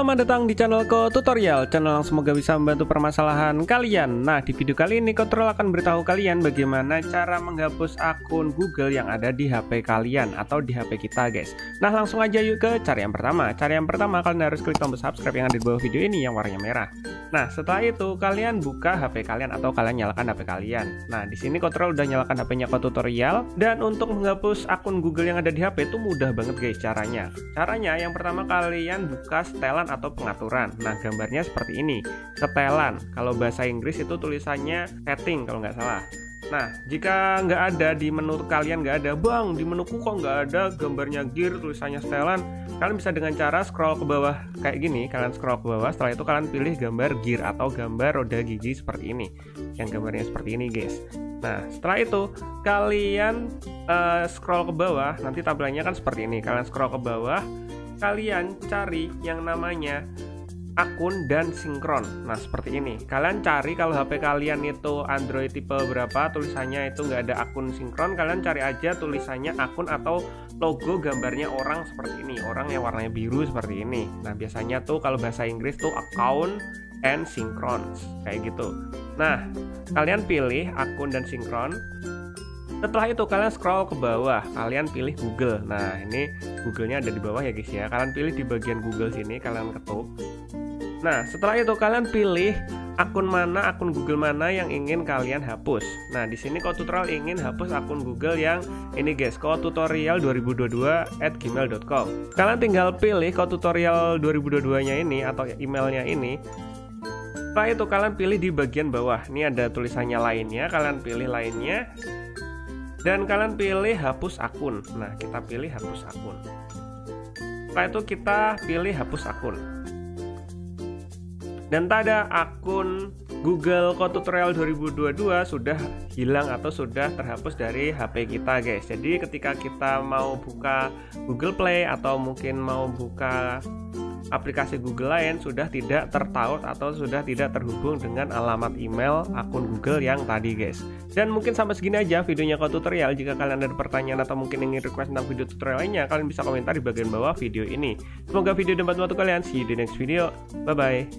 Selamat datang di channel Ko Tutorial, channel yang semoga bisa membantu permasalahan kalian. Nah, di video kali ini Kotrol akan beritahu kalian bagaimana cara menghapus akun Google yang ada di HP kalian atau di HP kita, guys. Nah, langsung aja yuk ke cara yang pertama. Cara yang pertama, kalian harus klik tombol subscribe yang ada di bawah video ini yang warnanya merah. Nah, setelah itu kalian buka HP kalian atau kalian nyalakan HP kalian. Nah, di sini Kotrol udah nyalakan HP-nya Ko Tutorial, dan untuk menghapus akun Google yang ada di HP itu mudah banget, guys, caranya. Caranya yang pertama, kalian buka setelan atau pengaturan. Nah, gambarnya seperti ini, setelan. Kalau bahasa Inggris itu tulisannya setting kalau nggak salah. Nah, jika nggak ada di menu kalian, nggak ada, bang, di menuku kok nggak ada gambarnya gear, tulisannya setelan, kalian bisa dengan cara scroll ke bawah kayak gini. Kalian scroll ke bawah, setelah itu kalian pilih gambar gear atau gambar roda gigi seperti ini, yang gambarnya seperti ini, guys. Nah, setelah itu kalian scroll ke bawah, nanti tampilannya kan seperti ini. Kalian scroll ke bawah, kalian cari yang namanya akun dan sinkron. Nah, seperti ini. Kalian cari kalau HP kalian itu Android tipe berapa, tulisannya itu nggak ada akun sinkron, kalian cari aja tulisannya akun atau logo gambarnya orang seperti ini, orang yang warnanya biru seperti ini. Nah, biasanya tuh kalau bahasa Inggris tuh account and synchrons kayak gitu. Nah, kalian pilih akun dan sinkron. Setelah itu kalian scroll ke bawah, kalian pilih Google. Nah, ini Google-nya ada di bawah ya, guys ya. Kalian pilih di bagian Google sini, kalian ketuk. Nah, setelah itu kalian pilih akun Google mana yang ingin kalian hapus. Nah, di sini Ko Tutorial ingin hapus akun Google yang ini, guys, kotutorial2022@gmail.com. Kalian tinggal pilih Ko Tutorial 2022-nya ini atau emailnya ini. Setelah itu kalian pilih di bagian bawah. Ini ada tulisannya lainnya, kalian pilih lainnya. Dan kalian pilih hapus akun. Nah, kita pilih hapus akun. Setelah itu kita pilih hapus akun. Dan tada, akun Google Ko Tutorial 2022 sudah hilang atau sudah terhapus dari HP kita, guys. Jadi ketika kita mau buka Google Play atau mungkin mau buka aplikasi Google lain, sudah tidak tertaut atau sudah tidak terhubung dengan alamat email akun Google yang tadi, guys. Dan mungkin sampai segini aja videonya Ko Tutorial. Jika kalian ada pertanyaan atau mungkin ingin request tentang video tutorial lainnya, kalian bisa komentar di bagian bawah video ini. Semoga video dapat membantu kalian. See you di next video. Bye bye.